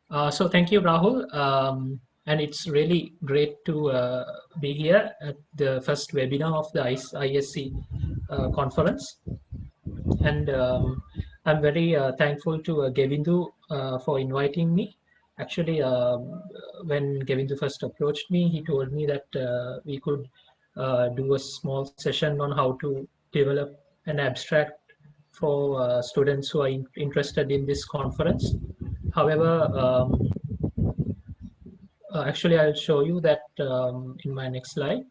So thank you, Rahul. And it's really great to be here at the first webinar of the ISC conference. And I'm very thankful to Govindu for inviting me. Actually, when Govindu first approached me, he told me that we could do a small session on how to develop an abstract for students who are interested in this conference. However, actually, I'll show you that in my next slide.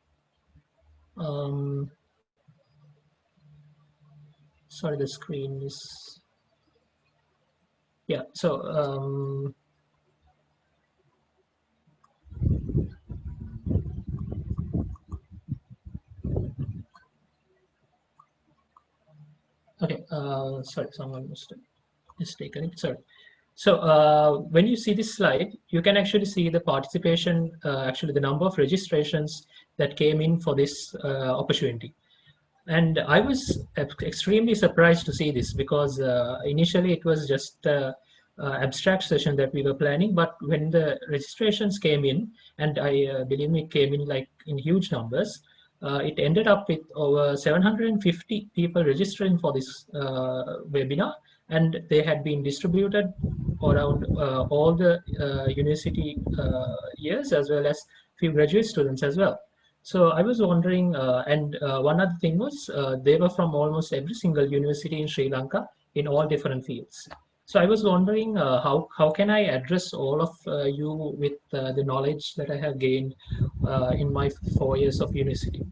Um, sorry, the screen is, yeah. So okay, sorry, someone mistaken it. Sorry. So when you see this slide, you can actually see the participation, actually the number of registrations that came in for this opportunity. And I was extremely surprised to see this because initially it was just abstract session that we were planning, but when the registrations came in, and I believe me, it came in like in huge numbers, it ended up with over 750 people registering for this webinar, and they had been distributed around all the university years as well as few graduate students as well. So I was wondering, and one other thing was they were from almost every single university in Sri Lanka in all different fields. So I was wondering how can I address all of you with the knowledge that I have gained in my 4 years of university.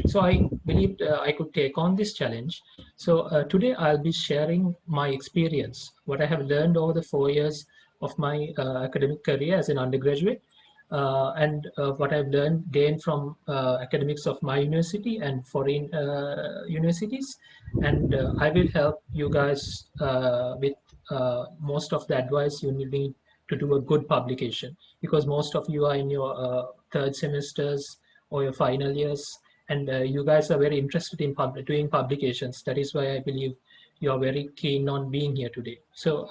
So I believed I could take on this challenge. So today I'll be sharing my experience, what I have learned over the 4 years of my academic career as an undergraduate, and what I've gained from academics of my university and foreign universities. And I will help you guys with most of the advice you need to do a good publication, because most of you are in your third semesters or your final years, and you guys are very interested in doing publications. That is why I believe you are very keen on being here today. So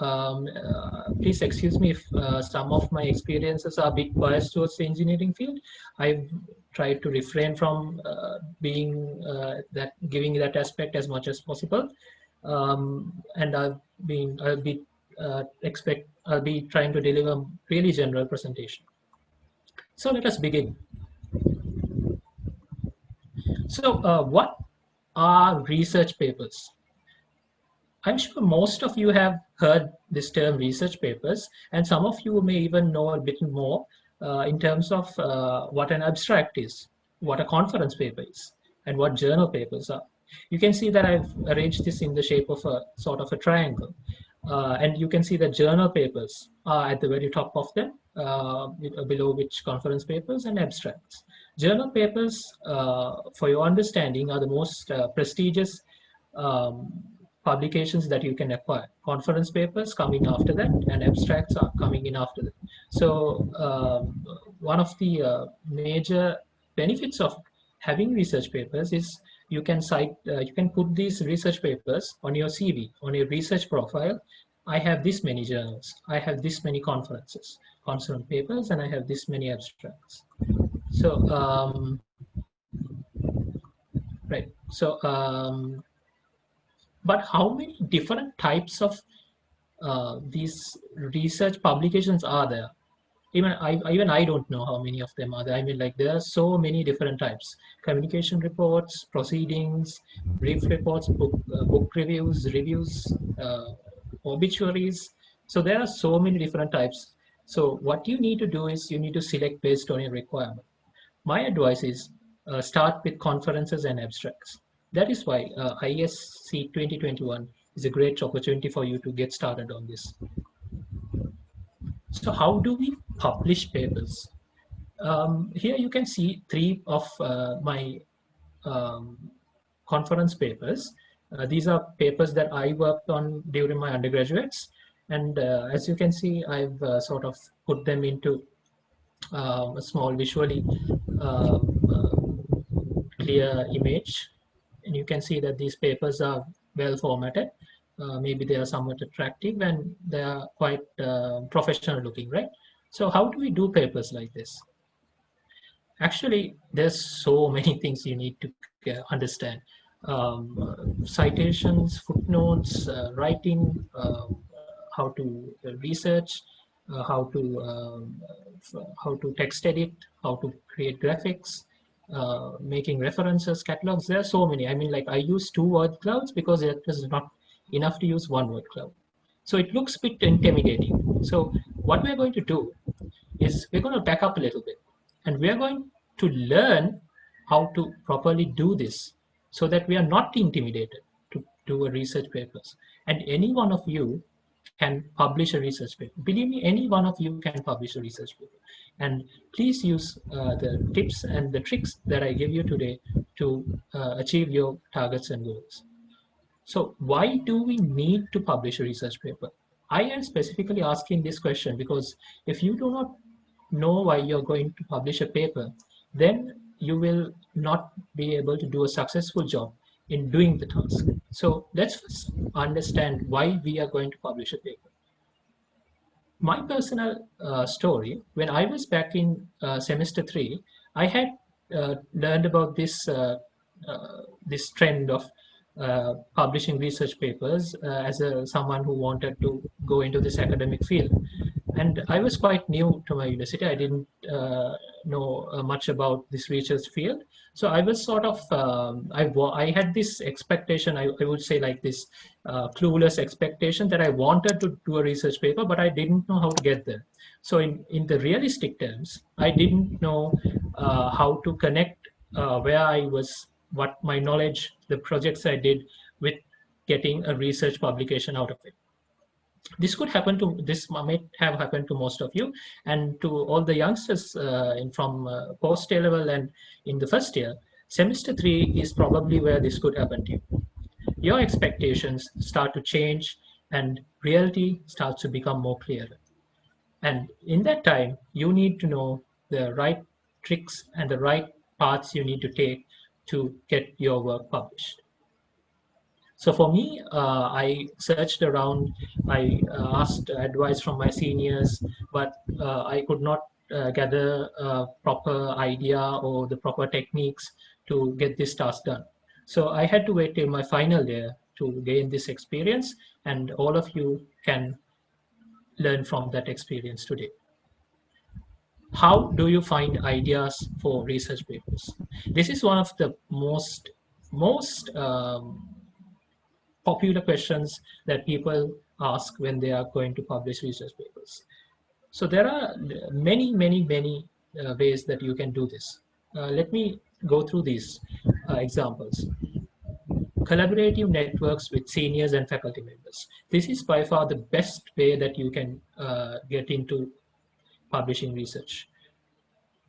please excuse me if some of my experiences are a bit biased towards the engineering field. I've tried to refrain from being giving that aspect as much as possible, and I'll be trying to deliver really general presentation. So let us begin. So what are research papers? I'm sure most of you have heard this term research papers, and some of you may even know a bit more in terms of what an abstract is, what a conference paper is, and what journal papers are. You can see that I've arranged this in the shape of a sort of a triangle. And you can see that journal papers are at the very top of them, below which conference papers and abstracts. Journal papers, for your understanding, are the most prestigious um, publications that you can acquire. Conference papers coming after that, and abstracts are coming in after that. So one of the major benefits of having research papers is you can put these research papers on your CV, on your research profile. I have this many journals, I have this many conferences, conference papers, and I have this many abstracts. So right. So but how many different types of these research publications are there? Even I don't know how many of them are there. I mean, like, there are so many different types: communication reports, proceedings, brief reports, book reviews, obituaries. So there are so many different types. So what you need to do is you need to select based on your requirement. My advice is start with conferences and abstracts. That is why ISC 2021 is a great opportunity for you to get started on this. So how do we publish papers? Here you can see three of my um, conference papers. These are papers that I worked on during my undergraduates. And as you can see, I've sort of put them into a small visually uh, uh, clear image. And you can see that these papers are well formatted. maybe they are somewhat attractive and they are quite professional looking, right? So how do we do papers like this? Actually, there's so many things you need to understand. Citations, footnotes, writing, how to research, how to text edit, how to create graphics, making references, catalogs. There are so many. I mean, like I use two word clouds because it is not enough to use one word cloud. So it looks a bit intimidating. So what we're going to do is we're going to back up a little bit and we're going to learn how to properly do this so that we are not intimidated to do a research papers. And any one of you can publish a research paper. Believe me, any one of you can publish a research paper. And please use the tips and the tricks that I give you today to achieve your targets and goals. So why do we need to publish a research paper? I am specifically asking this question because if you do not know why you're going to publish a paper, then you will not be able to do a successful job in doing the task. So let's first understand why we are going to publish a paper. My personal story, when I was back in semester 3, I had learned about this trend of publishing research papers as someone who wanted to go into this academic field. And I was quite new to my university. I didn't know much about this research field. So I was sort of, I had this expectation, I would say like this clueless expectation that I wanted to do a research paper, but I didn't know how to get there. So in the realistic terms, I didn't know how to connect where I was, what my knowledge, the projects I did with getting a research publication out of it. This might have happened to most of you, and to all the youngsters from post A level and in the first year. Semester 3 is probably where this could happen to you. Your expectations start to change and reality starts to become more clear. And in that time, you need to know the right tricks and the right paths you need to take to get your work published. So for me, I searched around, I asked advice from my seniors, but I could not gather a proper idea or the proper techniques to get this task done. So I had to wait till my final year to gain this experience, and all of you can learn from that experience today. How do you find ideas for research papers? This is one of the most popular questions that people ask when they are going to publish research papers. So there are many ways that you can do this. Let me go through these examples. Collaborative networks with seniors and faculty members. This is by far the best way that you can get into publishing research.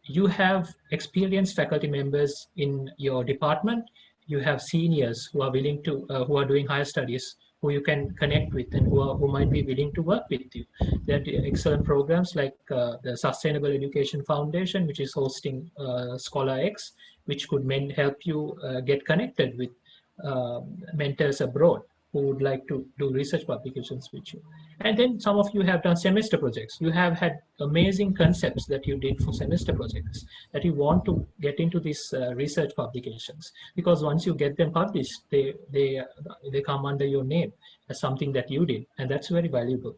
You have experienced faculty members in your department. You have seniors who are willing to, who are doing higher studies, who you can connect with and who might be willing to work with you. There are excellent programs like the Sustainable Education Foundation, which is hosting Scholar X, which could help you get connected with mentors abroad who would like to do research publications with you. And then some of you have done semester projects. You have had amazing concepts that you did for semester projects that you want to get into these research publications, because once you get them published, they come under your name as something that you did, and that's very valuable.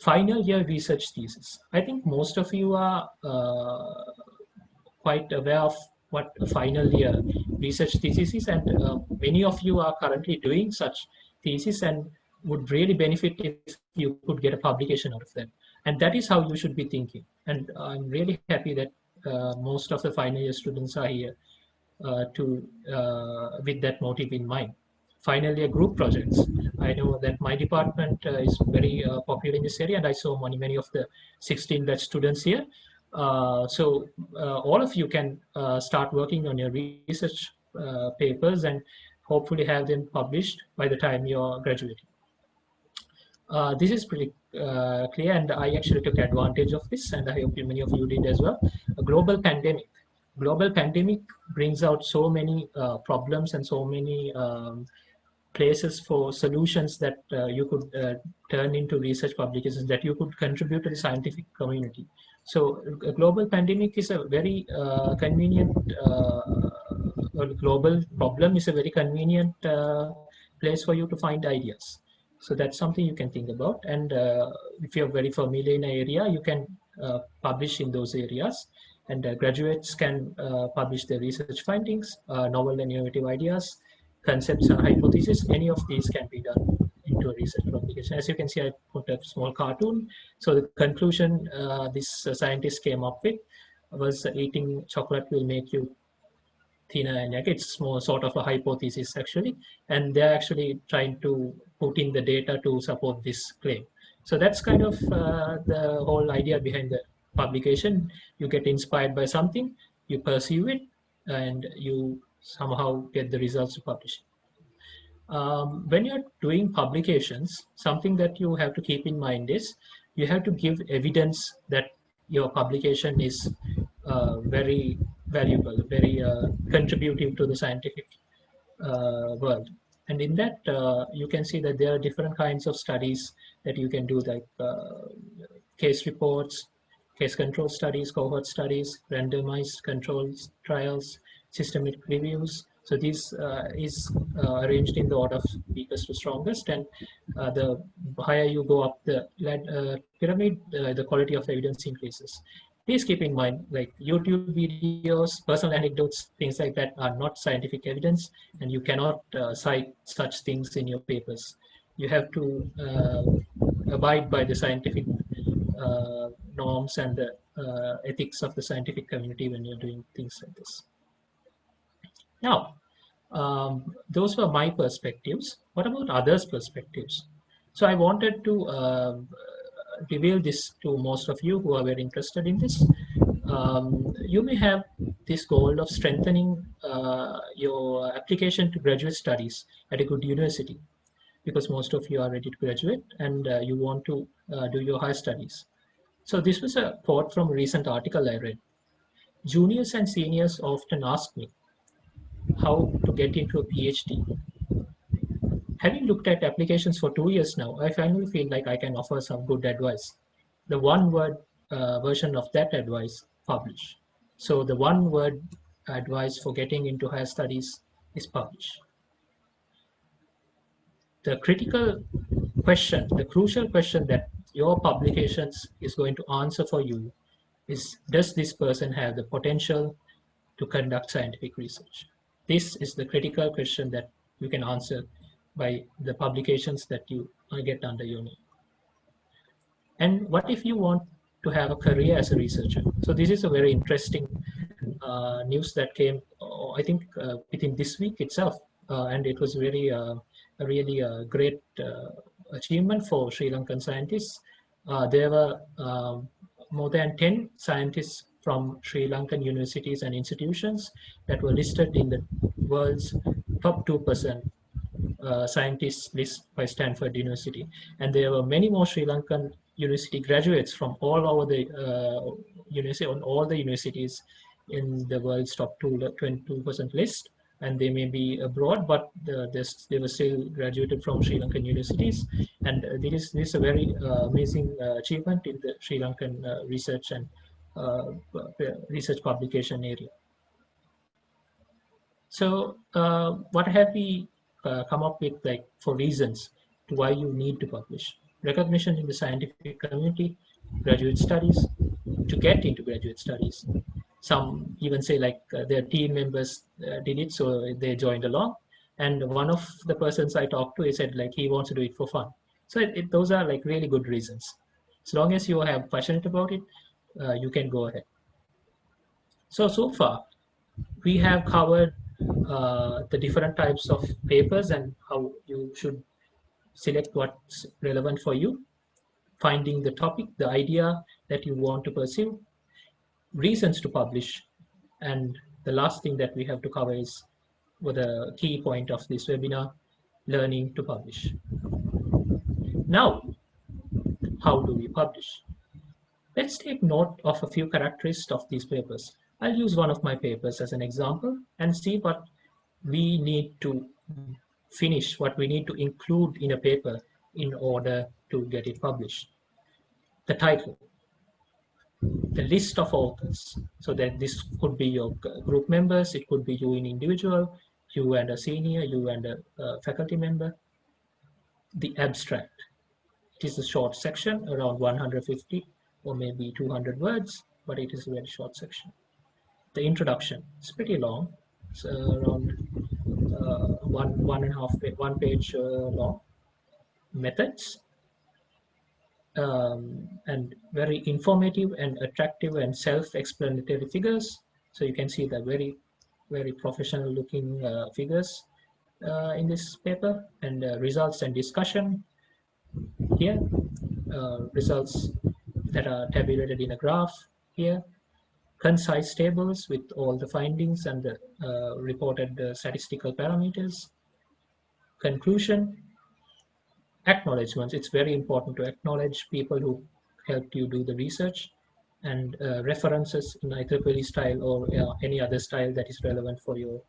Final year research thesis. I think most of you are quite aware of what a final year research thesis is, and many of you are currently doing such thesis and would really benefit if you could get a publication out of them. And that is how you should be thinking. And I'm really happy that most of the final year students are here with that motive in mind. Final year group projects. I know that my department is very popular in this area, and I saw many of the 16 batch students here. So all of you can start working on your research papers and hopefully have them published by the time you're graduating. This is pretty clear, and I actually took advantage of this, and I hope many of you did as well. A global pandemic. Global pandemic brings out so many problems and so many places for solutions that you could turn into research publications that you could contribute to the scientific community. So a global pandemic is a very convenient, or global problem is a very convenient place for you to find ideas. So that's something you can think about. And if you're very familiar in an area, you can publish in those areas. And graduates can publish their research findings, novel and innovative ideas, concepts and hypotheses. Any of these can be done into a research publication. As you can see, I put a small cartoon. So the conclusion this scientist came up with was eating chocolate will make you thinner and neck. It's more sort of a hypothesis actually, and they're actually trying to put in the data to support this claim. So that's kind of the whole idea behind the publication. You get inspired by something, you pursue it, and you somehow get the results to publish. When you're doing publications, something that you have to keep in mind is you have to give evidence that your publication is very valuable, very contributive to the scientific world. And in that, you can see that there are different kinds of studies that you can do, like case reports, case control studies, cohort studies, randomized controls trials, systematic reviews. So this is arranged in the order of weakest to strongest, and the higher you go up the pyramid, the quality of evidence increases. Please keep in mind, like YouTube videos, personal anecdotes, things like that are not scientific evidence, and you cannot cite such things in your papers. You have to abide by the scientific norms and the ethics of the scientific community when you're doing things like this. Now, those were my perspectives. What about others' perspectives? So I wanted to reveal this to most of you who are very interested in this. You may have this goal of strengthening your application to graduate studies at a good university, because most of you are ready to graduate and you want to do your higher studies. So this was a quote from a recent article I read. Juniors and seniors often ask me how to get into a PhD. Having looked at applications for 2 years now, I finally feel like I can offer some good advice. The one-word version of that advice, publish. So the one-word advice for getting into higher studies is publish. The critical question, the crucial question that your publications is going to answer for you is, does this person have the potential to conduct scientific research? This is the critical question that you can answer by the publications that you get under your name. And what if you want to have a career as a researcher? So this is a very interesting news that came, I think, within this week itself. And it was very, really a great achievement for Sri Lankan scientists. There were more than 10 scientists from Sri Lankan universities and institutions that were listed in the world's top 2% scientists list by Stanford University. And there were many more Sri Lankan university graduates from all over the university, on all the universities in the world's top 22% list. And they may be abroad, but they were still graduated from Sri Lankan universities. And this is a very amazing achievement in the Sri Lankan research and research publication area. So what have we come up with, like, for reasons to why you need to publish? Recognition in the scientific community, graduate studies, to get into graduate studies. Some even say like their team members did it, so they joined along. And one of the persons I talked to, he said like he wants to do it for fun. So those are like really good reasons. As long as you are passionate about it, you can go ahead. So far, we have covered the different types of papers and how you should select what's relevant for you, finding the topic, the idea that you want to pursue, reasons to publish, and the last thing that we have to cover is, with the key point of this webinar, learning to publish. Now, how do we publish? Let's take note of a few characteristics of these papers. I'll use one of my papers as an example and see what we need to finish, what we need to include in a paper in order to get it published. The title, the list of authors. So that this could be your group members, it could be you in individual, you and a senior, you and a faculty member. The abstract, it is a short section, around 150 or maybe 200 words, but it is a very short section. The introduction is pretty long. It's around one page long. Methods, and very informative and attractive and self-explanatory figures. So you can see the very professional looking figures in this paper, and results and discussion here, results that are tabulated in a graph here, concise tables with all the findings and the reported statistical parameters, conclusion, acknowledgements. It's very important to acknowledge people who helped you do the research, and references in IEEE style or any other style that is relevant for your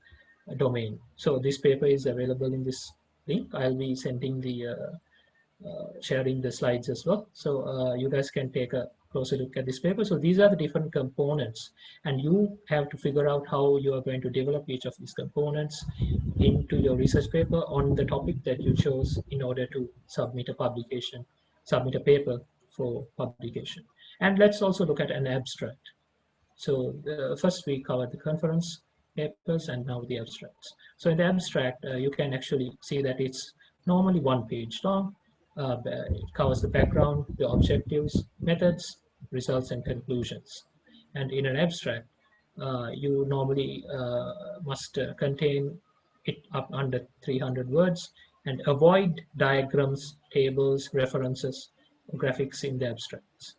domain. So this paper is available in this link. I'll be sending the sharing the slides as well. So you guys can take a closer look at this paper. So these are the different components, and you have to figure out how you are going to develop each of these components into your research paper on the topic that you chose in order to submit a publication, submit a paper for publication. And let's also look at an abstract. So first we covered the conference papers and now the abstracts. So in the abstract, you can actually see that it's normally 1 page long. It covers the background, the objectives, methods, results, and conclusions. And in an abstract, you normally must contain it up under 300 words and avoid diagrams, tables, references, graphics in the abstracts.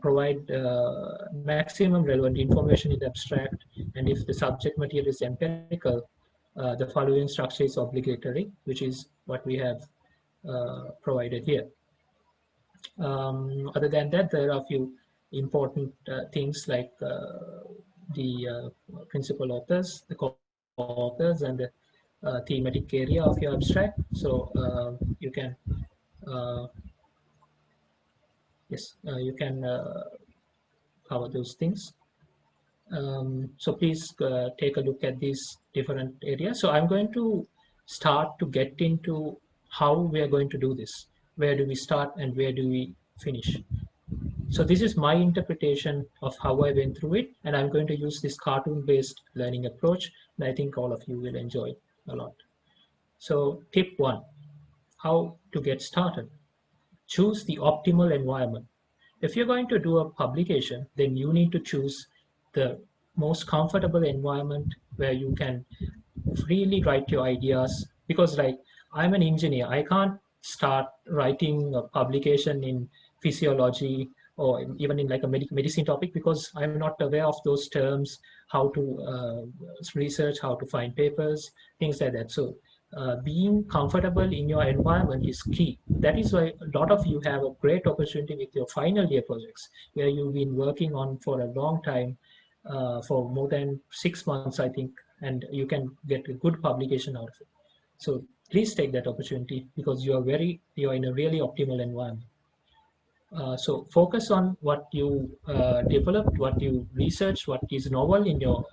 Provide maximum relevant information in the abstract, and if the subject material is empirical, the following structure is obligatory, which is what we have provided here. Other than that, there are a few important things like the principal authors, the co-authors, and the thematic area of your abstract. So you can you can cover those things. So please take a look at these different areas. So I'm going to start to get into how we are going to do this. Where do we start and where do we finish? So this is my interpretation of how I went through it, and I'm going to use this cartoon-based learning approach, and I think all of you will enjoy a lot. So tip 1, how to get started. Choose the optimal environment. If you're going to do a publication, then you need to choose the most comfortable environment where you can freely write your ideas, because like I'm an engineer, I can't start writing a publication in physiology or even in like a medicine topic, because I'm not aware of those terms, how to research, how to find papers, things like that. So being comfortable in your environment is key. That is why a lot of you have a great opportunity with your final year projects, where you've been working on for a long time, for more than 6 months, I think, and you can get a good publication out of it. So please take that opportunity, because you're in a really optimal environment. So focus on what you developed, what you researched, what is novel in your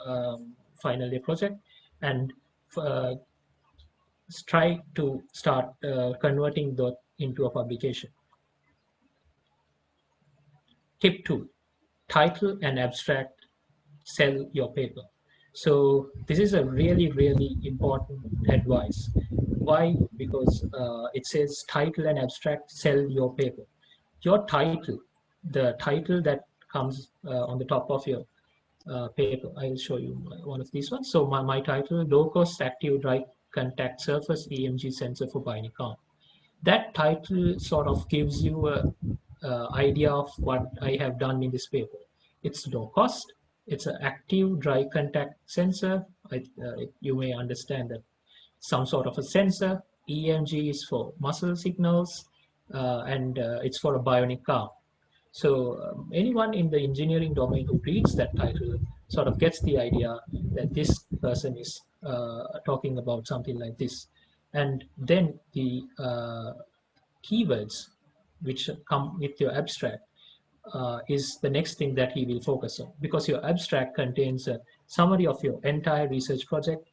final year project, and try to start converting that into a publication. Tip 2, title and abstract sell your paper. So this is a really important advice. Why? Because it says title and abstract sell your paper. Your title, the title that comes on the top of your paper, I will show you one of these ones. So my title, low cost active dry contact surface EMG sensor for bionic arm. That title sort of gives you a idea of what I have done in this paper. It's low cost. It's an active dry contact sensor. You may understand that some sort of a sensor. EMG is for muscle signals, and it's for a bionic arm. So anyone in the engineering domain who reads that title sort of gets the idea that this person is talking about something like this. And then the keywords which come with your abstract is the next thing that he will focus on, because your abstract contains a summary of your entire research project,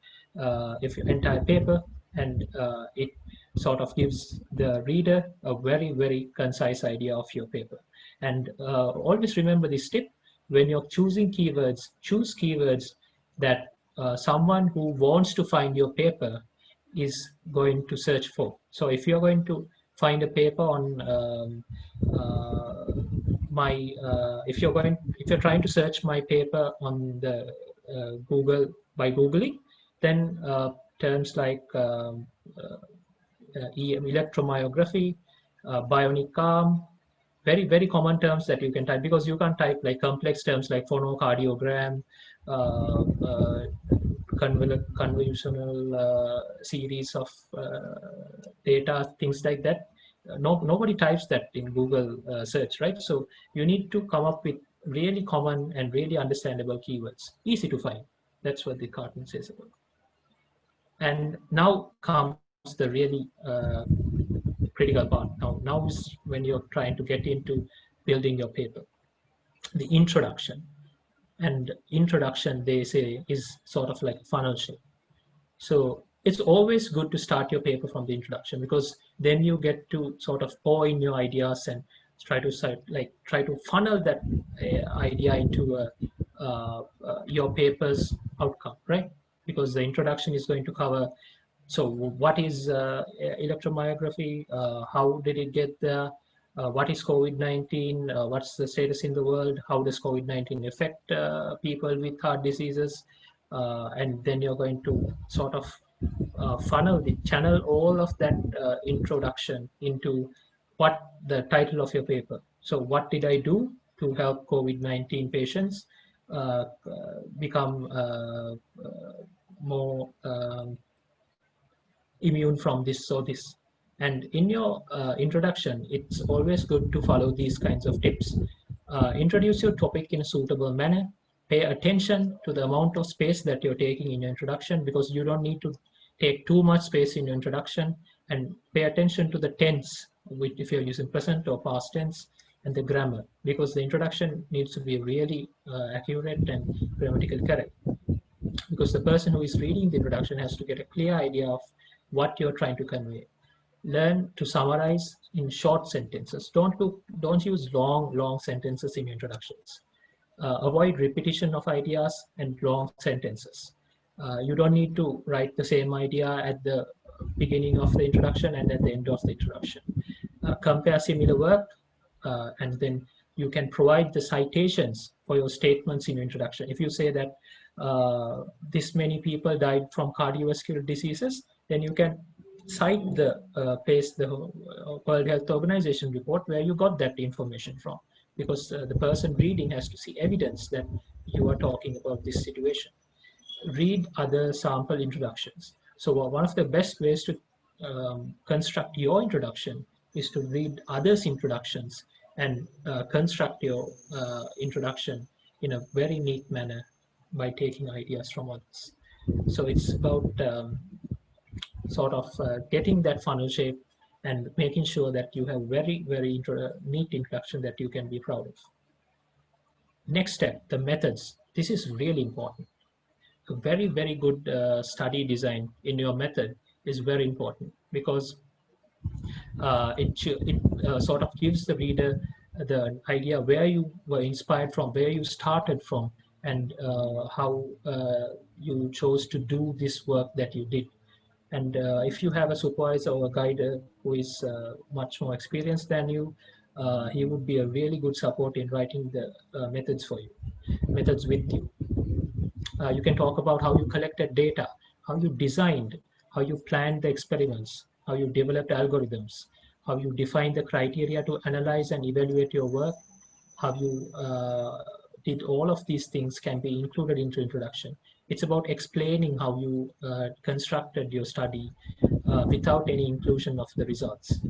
if your entire paper, and it sort of gives the reader a very, very concise idea of your paper. And always remember this tip: when you're choosing keywords, choose keywords that someone who wants to find your paper is going to search for. So if you're going to find a paper on if you're trying to search my paper on the Google by Googling, then terms like electromyography, bionic arm, very, very common terms that you can type, because you can't type like complex terms like phonocardiogram, uh, uh, convolutional series of data, things like that. Nobody types that in Google search, right? So you need to come up with really common and really understandable keywords, easy to find. That's what the cartoon says about. And now comes the really critical part. Now is when you're trying to get into building your paper, the introduction. And introduction, they say, is sort of like funnel shape. So it's always good to start your paper from the introduction, because then you get to sort of pour in your ideas and try to funnel that idea into your paper's outcome, right? Because the introduction is going to cover, so what is electromyography? How did it get there? What is COVID-19? What's the status in the world? How does COVID-19 affect people with heart diseases? And then you're going to sort of channel all of that introduction into what the title of your paper. So what did I do to help COVID-19 patients become more immune from this or this? And in your introduction, it's always good to follow these kinds of tips. Introduce your topic in a suitable manner. Pay attention to the amount of space that you're taking in your introduction, because you don't need to take too much space in your introduction. And pay attention to the tense, if you're using present or past tense, and the grammar, because the introduction needs to be really accurate and grammatically correct. Because the person who is reading the introduction has to get a clear idea of what you're trying to convey. Learn to summarize in short sentences. Don't use long sentences in introductions. Avoid repetition of ideas and long sentences. You don't need to write the same idea at the beginning of the introduction and at the end of the introduction. Compare similar work, and then you can provide the citations for your statements in your introduction. If you say that this many people died from cardiovascular diseases, then you can cite the World Health Organization report where you got that information from, because the person reading has to see evidence that you are talking about this situation. Read other sample introductions. So one of the best ways to construct your introduction is to read others' introductions and construct your introduction in a very neat manner by taking ideas from others. So it's about sort of getting that funnel shape and making sure that you have very, very neat introduction that you can be proud of. Next step, the methods. This is really important. A very, very good study design in your method is very important, because it sort of gives the reader the idea where you were inspired from, where you started from, and how you chose to do this work that you did. And if you have a supervisor or a guide who is much more experienced than you, he would be a really good support in writing the methods for you, methods with you. You can talk about how you collected data, how you designed, how you planned the experiments, how you developed algorithms, how you defined the criteria to analyze and evaluate your work, how you did all of these things can be included into introduction. It's about explaining how you constructed your study without any inclusion of the results.